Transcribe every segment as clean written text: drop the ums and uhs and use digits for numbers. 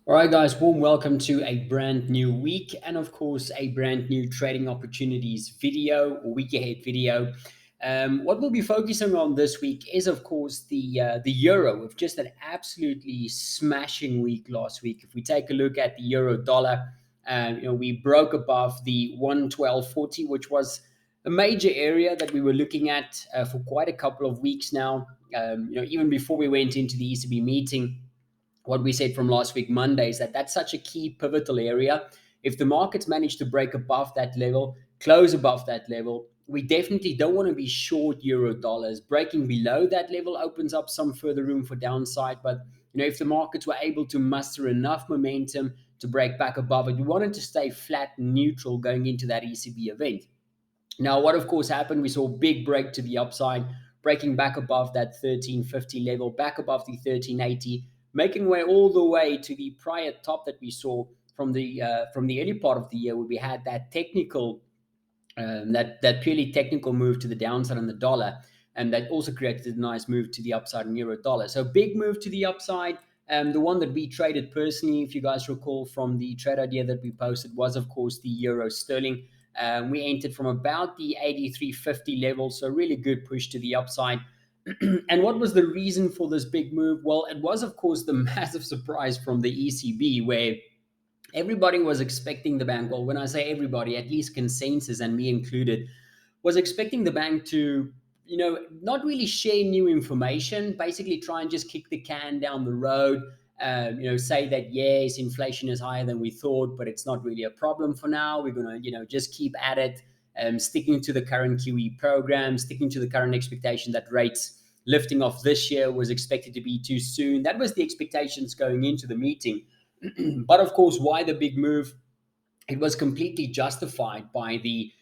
All right, guys, warm welcome to a brand new week and, of course, a brand new trading opportunities video or week ahead video. What we'll be focusing on this week is, of course, the euro. We've just an absolutely smashing week last week. If we take a look at the euro dollar, we broke above the 112.40, which was a major area that we were looking at for quite a couple of weeks now. Even before we went into the ECB meeting, what we said from last week Monday is that that's such a key pivotal area. If the markets manage to break above that level, close above that level, we definitely don't want to be short euro dollars. Breaking below that level opens up some further room for downside. But if the markets were able to muster enough momentum to break back above it, we wanted to stay flat and neutral going into that ECB event. Now, what of course happened, we saw a big break to the upside, breaking back above that 1350 level, back above the 1380, making way all the way to the prior top that we saw from the early part of the year, where we had that technical, that purely technical move to the downside on the dollar, and that also created a nice move to the upside in euro dollar. So big move to the upside. The one that we traded personally, if you guys recall from the trade idea that we posted, was of course the euro sterling. We entered from about the 83.50 level, so really good push to the upside. And what was the reason for this big move? Well, it was, of course, the massive surprise from the ECB, where everybody was expecting the bank. Well, when I say everybody, at least consensus, and me included, was expecting the bank to, not really share new information, basically try and just kick the can down the road. Say that yes, inflation is higher than we thought, but it's not really a problem for now. We're gonna, just keep at it, sticking to the current QE program, sticking to the current expectation that rates lifting off this year was expected to be too soon. That was the expectations going into the meeting. But of course, why the big move? It was completely justified by the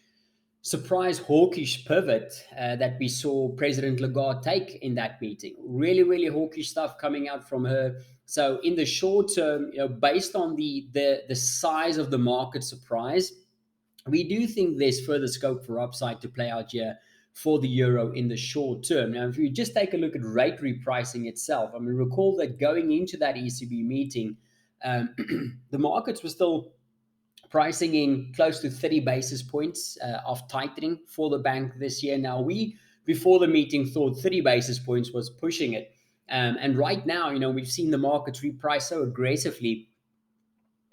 surprise hawkish pivot that we saw President Lagarde take in that meeting. Really, really hawkish stuff coming out from her. So in the short term, based on the size of the market surprise, we do think there's further scope for upside to play out here for the euro in the short term. Now, if you just take a look at rate repricing itself, I mean, recall that going into that ECB meeting, the markets were still pricing in close to 30 basis points of tightening for the bank this year. Now, we, before the meeting, thought 30 basis points was pushing it. And right now, we've seen the markets reprice so aggressively,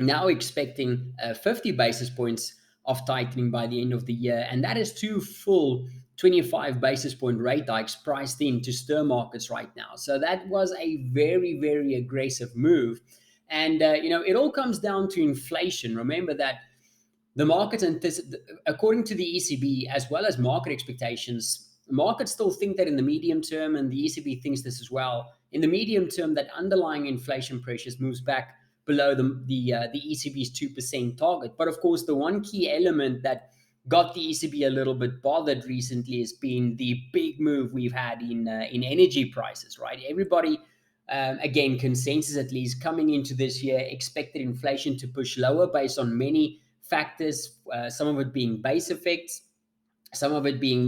now expecting 50 basis points of tightening by the end of the year. And that is two full 25 basis point rate hikes priced in to stir markets right now. So that was a very, very aggressive move. And, it all comes down to inflation. Remember that the markets, according to the ECB, as well as market expectations, markets still think that in the medium term, and the ECB thinks this as well, in the medium term, that underlying inflation pressures moves back below the ECB's 2% target. But of course, the one key element that got the ECB a little bit bothered recently has been the big move we've had in energy prices, right? Everybody, again, consensus at least coming into this year, expected inflation to push lower based on many factors, some of it being base effects, some of it being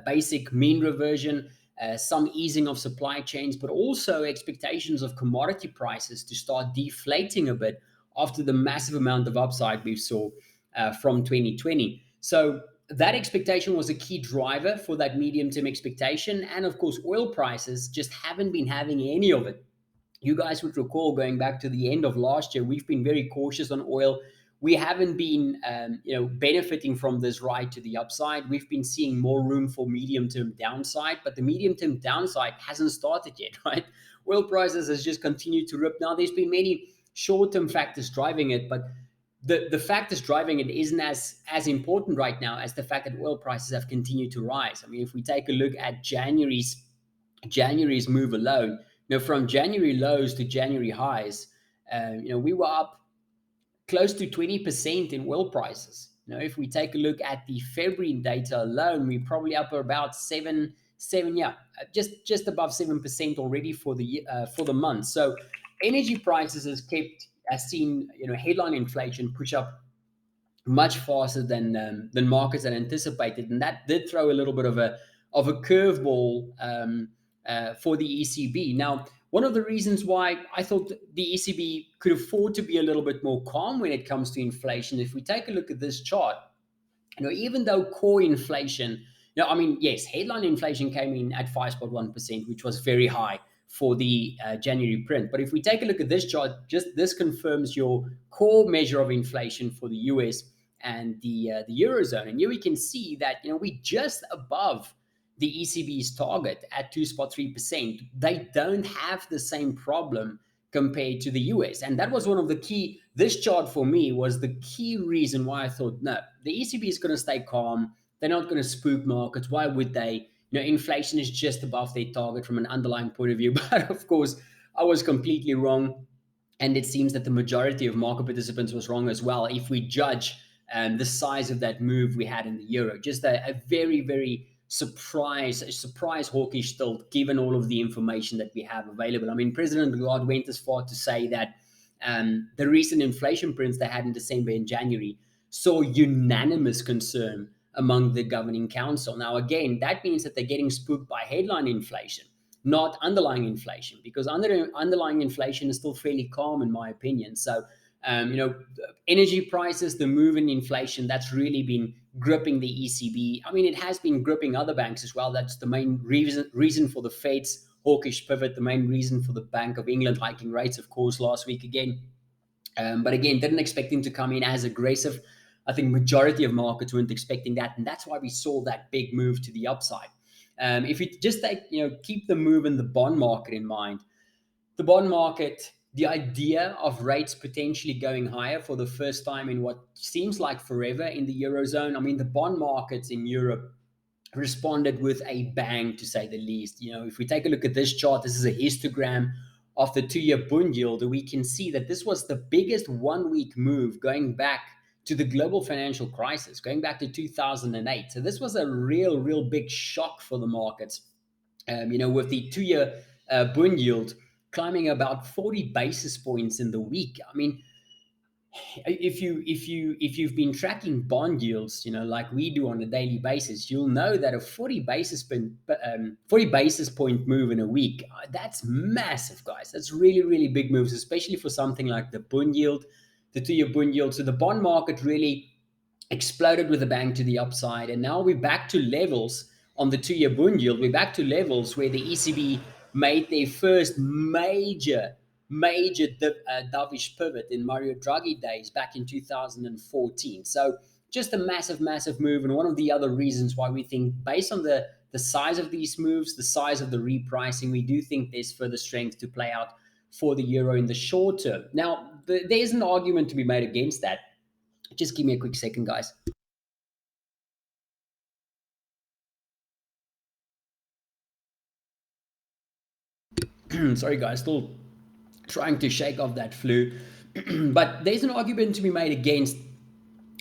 basic mean reversion, some easing of supply chains, but also expectations of commodity prices to start deflating a bit after the massive amount of upside we saw from 2020. So that expectation was a key driver for that medium-term expectation. And of course, oil prices just haven't been having any of it. You guys would recall, going back to the end of last year, we've been very cautious on oil. We haven't been, benefiting from this ride to the upside. We've been seeing more room for medium-term downside, but the medium-term downside hasn't started yet, right? Oil prices has just continued to rip. Now, there's been many short-term factors driving it, but the factors driving it isn't as important right now as the fact that oil prices have continued to rise. I mean, if we take a look at January's move alone, from January lows to January highs, we were up close to 20% in oil prices. If we take a look at the February data alone, we're probably up about just above 7% already for the month. So energy prices has seen headline inflation push up much faster than markets had anticipated, and that did throw a little bit of a curveball for the ECB. Now, one of the reasons why I thought the ECB could afford to be a little bit more calm when it comes to inflation. If we take a look at this chart, even though core inflation, I mean, yes, headline inflation came in at 5.1%, which was very high for the January print. But if we take a look at this chart, just this confirms your core measure of inflation for the US and the Eurozone. And here we can see that, we just above the ECB's target at 2.3%. They don't have the same problem compared to the US. And that was one of the key, this chart for me was the key reason why I thought, no, the ECB is going to stay calm. They're not going to spook markets. Why would they? Inflation is just above their target from an underlying point of view. But of course, I was completely wrong. And it seems that the majority of market participants was wrong as well. If we judge the size of that move we had in the euro, just a very, very surprise hawkish tilt, given all of the information that we have available. I mean, President Lagarde went as far to say that the recent inflation prints they had in December and January saw unanimous concern among the governing council. Now, again, that means that they're getting spooked by headline inflation, not underlying inflation, because underlying inflation is still fairly calm, in my opinion. So, energy prices, the move in inflation, that's really been gripping the ECB. I mean, it has been gripping other banks as well. That's the main reason for the Fed's hawkish pivot, the main reason for the Bank of England hiking rates, of course, last week again. But again, didn't expect him to come in as aggressive. I think majority of markets weren't expecting that, and that's why we saw that big move to the upside. If you just keep the move in the bond market in mind, the bond market, the idea of rates potentially going higher for the first time in what seems like forever in the Eurozone. I mean, the bond markets in Europe responded with a bang, to say the least. If we take a look at this chart, this is a histogram of the 2-year bund yield. We can see that this was the biggest 1-week move going back to the global financial crisis, going back to 2008. So this was a real big shock for the markets. With the 2-year bund yield climbing about 40 basis points in the week. I mean, if you've been tracking bond yields, like we do on a daily basis, you'll know that a 40 basis point move in a week, that's massive, guys. That's really big moves, especially for something like the bund yield, the 2-year bund yield. So the bond market really exploded with a bang to the upside, and now we're back to levels on the 2-year bund yield. We're back to levels where the ECB made their first major dovish pivot in Mario Draghi days back in 2014. So just a massive move, and one of the other reasons why we think, based on the size of these moves, the size of the repricing, we do think there's further strength to play out for the euro in the short term. Now, there's an argument to be made against that. Just give me a quick second, guys. Sorry, guys, still trying to shake off that flu. But there's an argument to be made against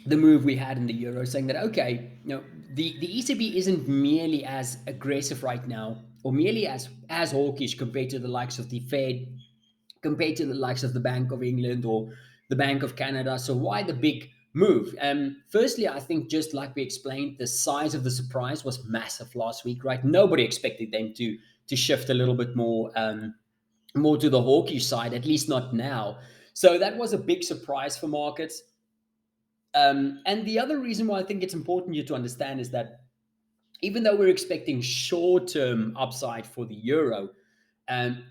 the move we had in the euro, saying that, okay, the ECB isn't merely as aggressive right now, or merely as hawkish compared to the likes of the Fed, compared to the likes of the Bank of England or the Bank of Canada. So why the big move? Firstly, I think, just like we explained, the size of the surprise was massive last week, right? Nobody expected them to shift a little bit more to the hawkish side, at least not now. So that was a big surprise for markets. And the other reason why I think it's important you to understand is that even though we're expecting short-term upside for the euro,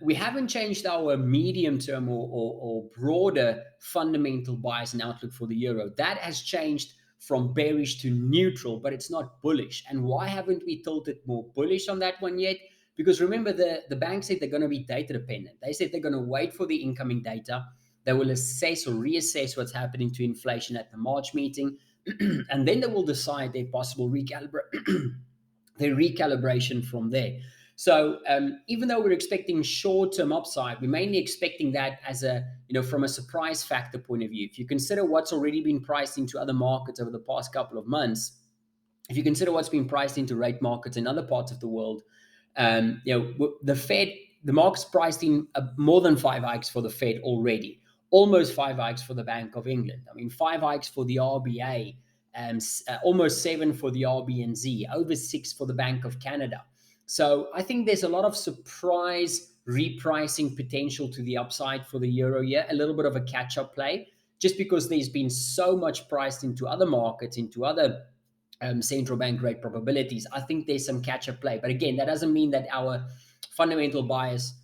we haven't changed our medium-term or broader fundamental bias and outlook for the euro. That has changed from bearish to neutral, but it's not bullish. And why haven't we tilted more bullish on that one yet? Because remember, the bank said they're going to be data dependent. They said they're going to wait for the incoming data. They will assess or reassess what's happening to inflation at the March meeting, and then they will decide their possible recalibration from there. So even though we're expecting short-term upside, we're mainly expecting that as from a surprise factor point of view. If you consider what's already been priced into other markets over the past couple of months, if you consider what's been priced into rate markets in other parts of the world, the Fed, the market's priced in more than 5 hikes for the Fed already, almost 5 hikes for the Bank of England. I mean, 5 hikes for the RBA, almost 7 for the RBNZ, over 6 for the Bank of Canada. So I think there's a lot of surprise repricing potential to the upside for the euro here, a little bit of a catch-up play, just because there's been so much priced into other markets, into other central bank rate probabilities. I think there's some catch-up play. But again, that doesn't mean that our fundamental bias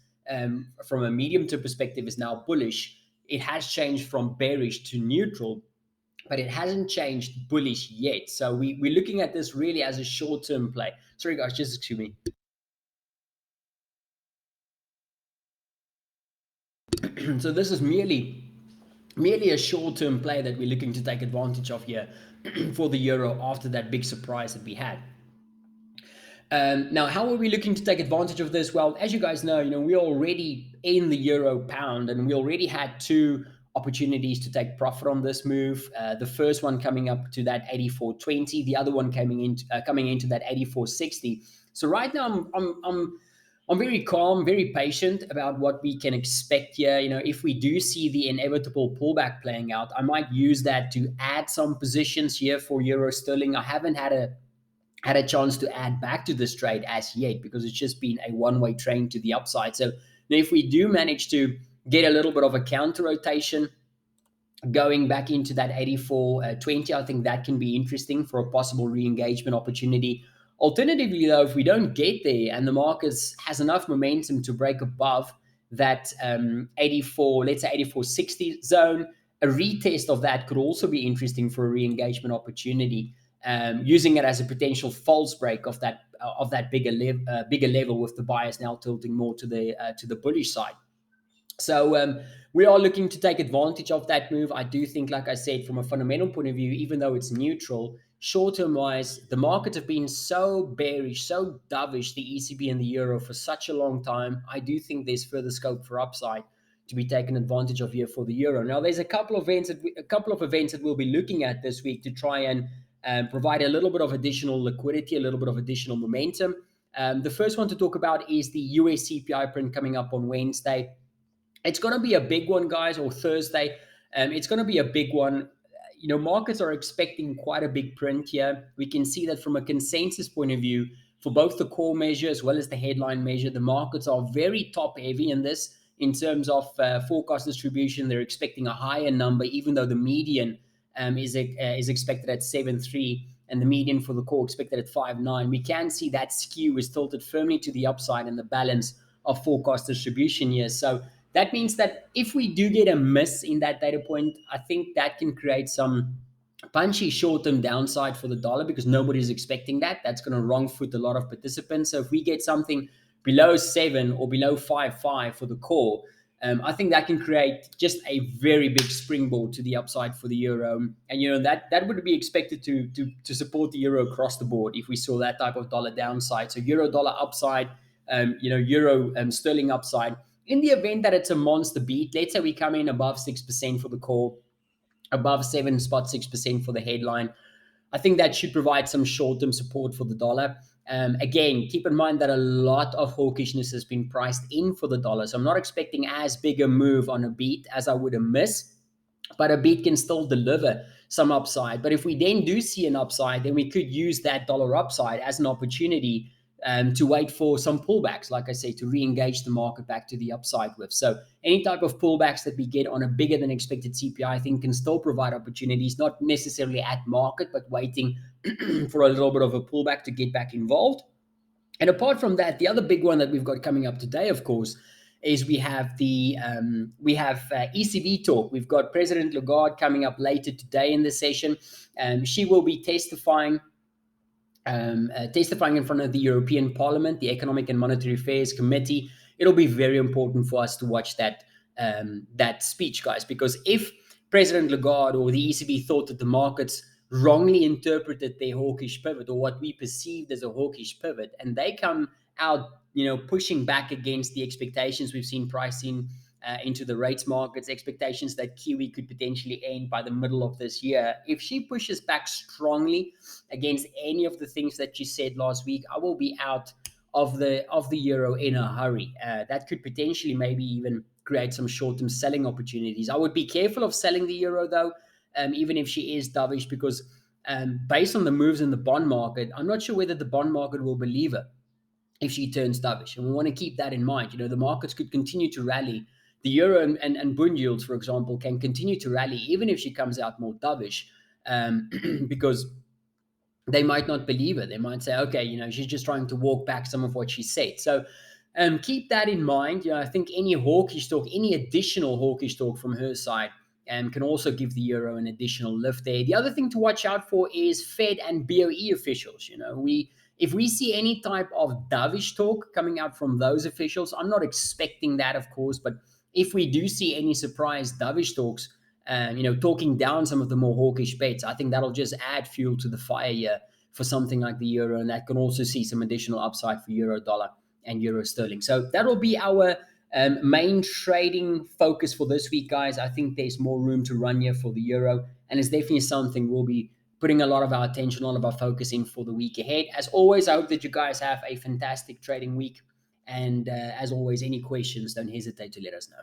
from a medium-term perspective is now bullish. It has changed from bearish to neutral, but it hasn't changed bullish yet. So we're looking at this really as a short-term play. Sorry, guys, just excuse me. So this is merely a short-term play that we're looking to take advantage of here for the euro after that big surprise that we had. Now, how are we looking to take advantage of this? Well, as you guys know, we're already in the euro pound, and we already had two opportunities to take profit on this move. The first one coming up to that 84.20, the other one coming into that 84.60. So right now, I'm very calm, very patient about what we can expect here. If we do see the inevitable pullback playing out, I might use that to add some positions here for euro sterling. I haven't had a chance to add back to this trade as yet, because it's just been a one-way train to the upside. So if we do manage to get a little bit of a counter rotation going back into that 84.20, I think that can be interesting for a possible re-engagement opportunity. Alternatively, though, if we don't get there and the market has enough momentum to break above that 84, let's say 84.60 zone, a retest of that could also be interesting for a re-engagement opportunity, using it as a potential false break of that bigger level, with the bias now tilting more to the bullish side. So we are looking to take advantage of that move. I do think, like I said, from a fundamental point of view, even though it's neutral, short-term wise, the markets have been so bearish, so dovish, the ECB and the euro, for such a long time. I do think there's further scope for upside to be taken advantage of here for the euro. Now, there's a couple of events that we'll be looking at this week to try and provide a little bit of additional liquidity, a little bit of additional momentum. The first one to talk about is the US CPI print coming up on Wednesday. It's going to be a big one, guys, or Thursday. It's going to be a big one. Markets are expecting quite a big print here. We can see that from a consensus point of view, for both the core measure as well as the headline measure, the markets are very top heavy in this in terms of forecast distribution. They're expecting a higher number, even though the median is expected at 7.3 and the median for the core expected at 5.9. We can see that skew is tilted firmly to the upside in the balance of forecast distribution here. So that means that if we do get a miss in that data point, I think that can create some punchy short-term downside for the dollar, because nobody's expecting that. That's going to wrong foot a lot of participants. So if we get something below 7 or below 5.5 for the core, I think that can create just a very big springboard to the upside for the euro. And that would be expected to support the euro across the board if we saw that type of dollar downside. So euro dollar upside, euro sterling upside. In the event that it's a monster beat, let's say we come in above 6% for the core, above 7.6% for the headline, I think that should provide some short-term support for the dollar. Again, keep in mind that a lot of hawkishness has been priced in for the dollar. So I'm not expecting as big a move on a beat as I would a miss, but a beat can still deliver some upside. But if we then do see an upside, then we could use that dollar upside as an opportunity to wait for some pullbacks, like I say, to re-engage the market back to the upside with. So any type of pullbacks that we get on a bigger than expected CPI, I think, can still provide opportunities, not necessarily at market, but waiting for a little bit of a pullback to get back involved. And apart from that, the other big one that we've got coming up today, of course, is we have ECB talk. We've got President Lagarde coming up later today in the session. She will be testifying in front of the European Parliament, the Economic and Monetary Affairs Committee. It'll be very important for us to watch that speech, guys, because if President Lagarde or the ECB thought that the markets wrongly interpreted their hawkish pivot, or what we perceived as a hawkish pivot, and they come out, pushing back against the expectations we've seen pricing into the rates markets, expectations that QE could potentially end by the middle of this year. If she pushes back strongly against any of the things that she said last week, I will be out of the euro in a hurry. That could potentially maybe even create some short-term selling opportunities. I would be careful of selling the euro, though, even if she is dovish, because based on the moves in the bond market, I'm not sure whether the bond market will believe her. if she turns dovish. And we want to keep that in mind. The markets could continue to rally. The euro and bund yields, for example, can continue to rally even if she comes out more dovish, because they might not believe it. They might say, okay, she's just trying to walk back some of what she said. So keep that in mind. I think any hawkish talk, any additional hawkish talk from her side, can also give the euro an additional lift there. The other thing to watch out for is Fed and BOE officials. If we see any type of dovish talk coming out from those officials, I'm not expecting that, of course, but if we do see any surprise dovish talks, talking down some of the more hawkish bets, I think that'll just add fuel to the fire here for something like the euro, and that can also see some additional upside for euro dollar and euro sterling. So that will be our main trading focus for this week, guys. I think there's more room to run here for the euro, and it's definitely something we'll be putting a lot of our attention, a lot of our focus in for the week ahead. As always, I hope that you guys have a fantastic trading week. And as always, any questions, don't hesitate to let us know.